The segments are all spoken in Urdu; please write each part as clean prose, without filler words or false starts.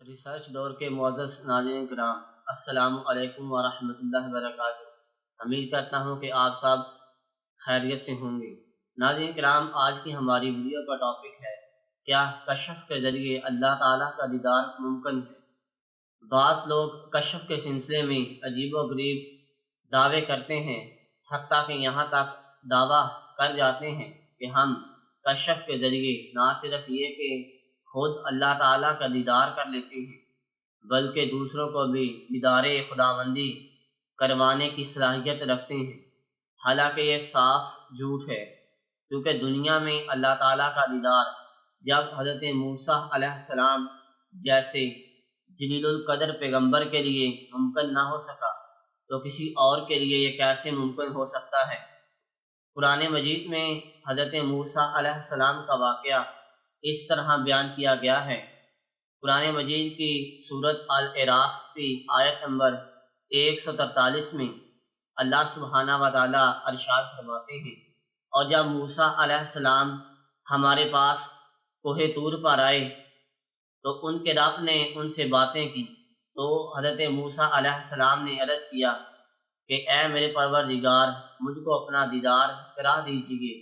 ریسرچ ڈور کے معزز ناظرین کرام، السلام علیکم ورحمۃ اللہ وبرکاتہ۔ امید کرتا ہوں کہ آپ سب خیریت سے ہوں گے۔ ناظرین کرام، آج کی ہماری ویڈیو کا ٹاپک ہے کیا کشف کے ذریعے اللہ تعالیٰ کا دیدار ممکن ہے؟ بعض لوگ کشف کے سلسلے میں عجیب و غریب دعوے کرتے ہیں، حتیٰ کہ یہاں تک دعویٰ کر جاتے ہیں کہ ہم کشف کے ذریعے نہ صرف یہ کہ خود اللہ تعالیٰ کا دیدار کر لیتے ہیں بلکہ دوسروں کو بھی دیدار خداوندی کروانے کی صلاحیت رکھتے ہیں۔ حالانکہ یہ صاف جھوٹ ہے، کیونکہ دنیا میں اللہ تعالیٰ کا دیدار جب حضرت موسیٰ علیہ السلام جیسے جلیل القدر پیغمبر کے لیے ممکن نہ ہو سکا تو کسی اور کے لیے یہ کیسے ممکن ہو سکتا ہے؟ قرآن مجید میں حضرت موسیٰ علیہ السلام کا واقعہ اس طرح بیان کیا گیا ہے۔ قرآن مجید کی سورۃ الاعراف کی آیت نمبر 143 میں اللہ سبحانہ و تعالیٰ ارشاد فرماتے ہیں، اور جب موسیٰ علیہ السلام ہمارے پاس کوہ طور پر آئے تو ان کے رب نے ان سے باتیں کی، تو حضرت موسیٰ علیہ السلام نے عرض کیا کہ اے میرے پروردگار، مجھ کو اپنا دیدار کرا دیجیے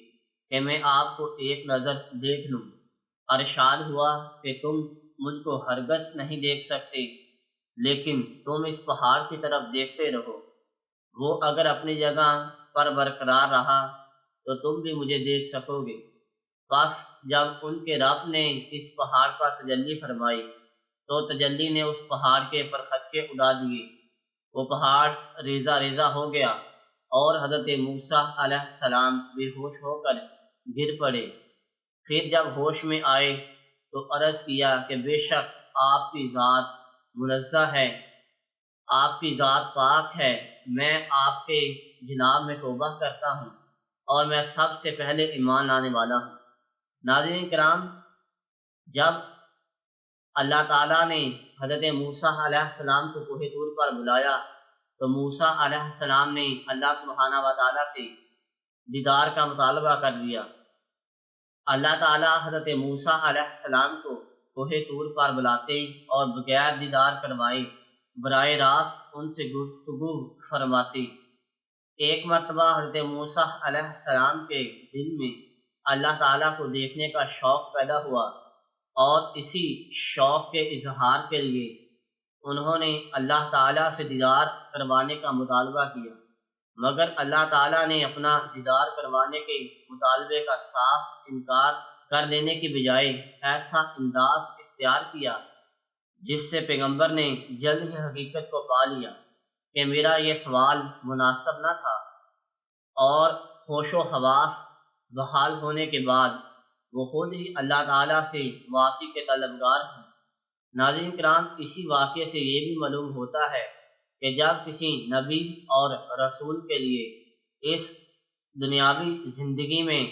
کہ میں آپ کو ایک نظر دیکھ لوں۔ ارشاد ہوا کہ تم مجھ کو ہرگز نہیں دیکھ سکتے، لیکن تم اس پہاڑ کی طرف دیکھتے رہو، وہ اگر اپنی جگہ پر برقرار رہا تو تم بھی مجھے دیکھ سکو گے۔ بس جب ان کے رب نے اس پہاڑ پر تجلی فرمائی تو تجلی نے اس پہاڑ کے پرخچے اڑا دیے، وہ پہاڑ ریزہ ریزہ ہو گیا اور حضرت موسیٰ علیہ السلام بے ہوش ہو کر گر پڑے۔ پھر جب ہوش میں آئے تو عرض کیا کہ بے شک آپ کی ذات منزہ ہے، آپ کی ذات پاک ہے، میں آپ کے جناب میں توبہ کرتا ہوں اور میں سب سے پہلے ایمان لانے والا ہوں۔ ناظرین کرام، جب اللہ تعالیٰ نے حضرت موسیٰ علیہ السلام کو کوہ طور پر بلایا تو موسیٰ علیہ السلام نے اللہ سبحانہ و تعالیٰ سے دیدار کا مطالبہ کر لیا۔ اللہ تعالیٰ حضرت موسیٰ علیہ السلام کو کوہ طور پر بلاتے اور بغیر دیدار کروائے براہ راست ان سے گفتگو فرماتے۔ ایک مرتبہ حضرت موسیٰ علیہ السلام کے دل میں اللہ تعالیٰ کو دیکھنے کا شوق پیدا ہوا، اور اسی شوق کے اظہار کے لیے انہوں نے اللہ تعالیٰ سے دیدار کروانے کا مطالبہ کیا، مگر اللہ تعالیٰ نے اپنا دیدار کروانے کے مطالبے کا صاف انکار کر دینے کی بجائے ایسا انداز اختیار کیا جس سے پیغمبر نے جلد ہی حقیقت کو پا لیا کہ میرا یہ سوال مناسب نہ تھا، اور ہوش و حواس بحال ہونے کے بعد وہ خود ہی اللہ تعالیٰ سے معافی کے طلبگار ہیں۔ ناظرین کرام، اسی واقعے سے یہ بھی معلوم ہوتا ہے کہ جب کسی نبی اور رسول کے لیے اس دنیاوی زندگی میں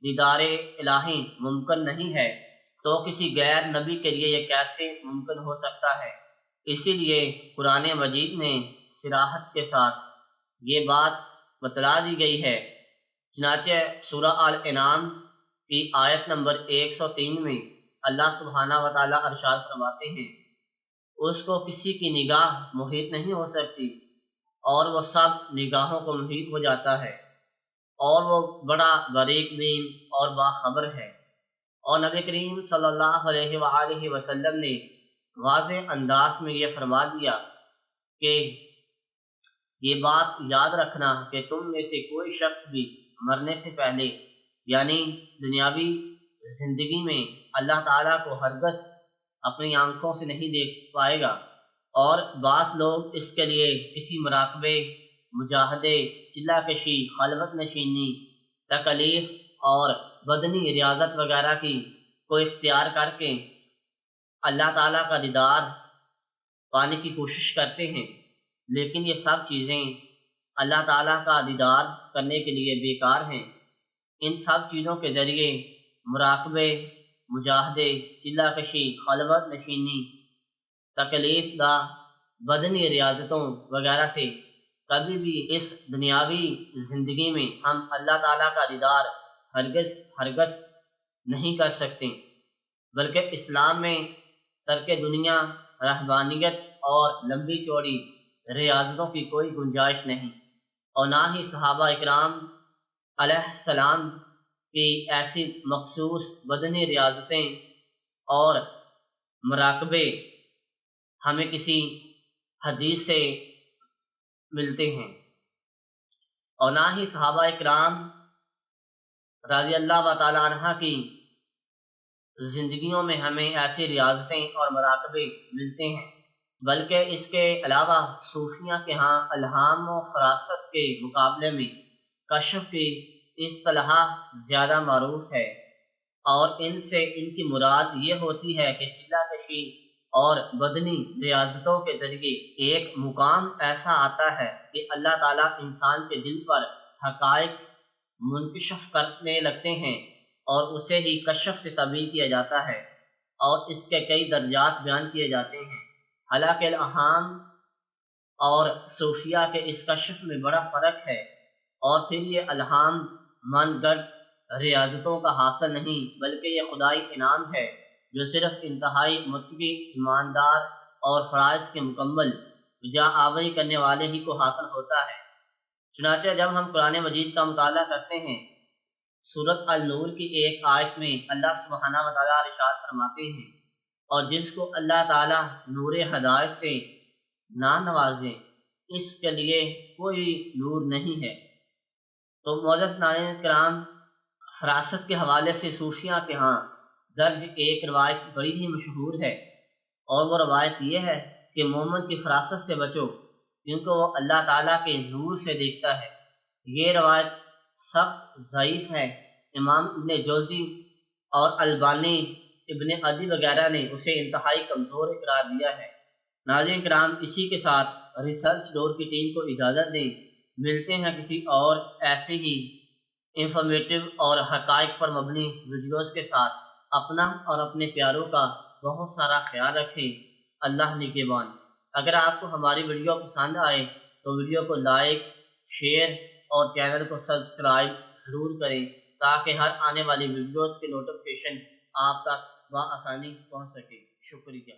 دیدار الہی ممکن نہیں ہے تو کسی غیر نبی کے لیے یہ کیسے ممکن ہو سکتا ہے؟ اسی لیے قرآن مجید میں صراحت کے ساتھ یہ بات بتلا دی گئی ہے۔ چنانچہ سورہ الانعام کی آیت نمبر 103 میں اللہ سبحانہ و تعالیٰ ارشاد فرماتے ہیں، اس کو کسی کی نگاہ محیط نہیں ہو سکتی اور وہ سب نگاہوں کو محیط ہو جاتا ہے، اور وہ بڑا باریک بین اور باخبر ہے۔ اور نبی کریم صلی اللہ علیہ وآلہ وسلم نے واضح انداز میں یہ فرما دیا کہ یہ بات یاد رکھنا کہ تم میں سے کوئی شخص بھی مرنے سے پہلے یعنی دنیاوی زندگی میں اللہ تعالیٰ کو ہرگز اپنی آنکھوں سے نہیں دیکھ پائے گا، اور بعض لوگ اس کے لیے کسی مراقبے، مجاہدے، چلہ کشی، خلوت نشینی، تکلیف اور بدنی ریاضت وغیرہ کو اختیار کر کے اللہ تعالیٰ کا دیدار پانے کی کوشش کرتے ہیں، لیکن یہ سب چیزیں اللہ تعالیٰ کا دیدار کرنے کے لیے بیکار ہیں۔ ان سب چیزوں کے ذریعے مراقبے، مجاہدے، چلہ کشی، خلوت نشینی، تکلیف دہ بدنی ریاضتوں وغیرہ سے کبھی بھی اس دنیاوی زندگی میں ہم اللہ تعالیٰ کا دیدار ہرگز نہیں کر سکتے۔ بلکہ اسلام میں ترک دنیا، رہبانیت اور لمبی چوڑی ریاضتوں کی کوئی گنجائش نہیں، اور نہ ہی صحابہ اکرام علیہ السلام کی ایسی مخصوص بدنی ریاضتیں اور مراقبے ہمیں کسی حدیث سے ملتے ہیں، اور نہ ہی صحابہ اکرام رضی اللہ تعالیٰ عنہ کی زندگیوں میں ہمیں ایسی ریاضتیں اور مراقبے ملتے ہیں، بلکہ اس کے علاوہ صوفیہ کے ہاں الہام و فراست کے مقابلے میں کشف کی اصطلاح زیادہ معروف ہے، اور ان سے ان کی مراد یہ ہوتی ہے کہ قلہ کشی اور بدنی ریاضتوں کے ذریعے ایک مقام ایسا آتا ہے کہ اللہ تعالیٰ انسان کے دل پر حقائق منکشف کرنے لگتے ہیں، اور اسے ہی کشف سے تعبیر کیا جاتا ہے، اور اس کے کئی درجات بیان کیے جاتے ہیں۔ حالانکہ الہام اور صوفیہ کے اس کشف میں بڑا فرق ہے، اور پھر یہ الہام من گھڑت ریاضتوں کا حاصل نہیں، بلکہ یہ خدائی انعام ہے جو صرف انتہائی متقی، ایماندار اور فرائض کے مکمل جا آوری کرنے والے ہی کو حاصل ہوتا ہے۔ چنانچہ جب ہم قرآن مجید کا مطالعہ کرتے ہیں، سورۃ النور کی ایک آیت میں اللہ سبحانہ و تعالیٰ ارشاد فرماتے ہیں، اور جس کو اللہ تعالیٰ نور ہدایت سے نہ نوازے اس کے لیے کوئی نور نہیں ہے۔ تو معزز ناظرین کرام، فراست کے حوالے سے صوفیہ کے ہاں درج ایک روایت بڑی ہی مشہور ہے، اور وہ روایت یہ ہے کہ مومن کی فراست سے بچو کیونکہ وہ اللہ تعالیٰ کے نور سے دیکھتا ہے۔ یہ روایت سخت ضعیف ہے، امام ابن جوزی اور البانی ابن عدی وغیرہ نے اسے انتہائی کمزور قرار دیا ہے۔ ناظرین کرام، اسی کے ساتھ ریسرچ ڈور کی ٹیم کو اجازت دیں، ملتے ہیں کسی اور ایسے ہی انفارمیٹو اور حقائق پر مبنی ویڈیوز کے ساتھ۔ اپنا اور اپنے پیاروں کا بہت سارا خیال رکھیں۔ اللہ نگہبان۔ اگر آپ کو ہماری ویڈیو پسند آئے تو ویڈیو کو لائک، شیئر اور چینل کو سبسکرائب ضرور کریں تاکہ ہر آنے والی ویڈیوز کے نوٹیفیکیشن آپ تک بآسانی پہنچ سکے۔ شکریہ۔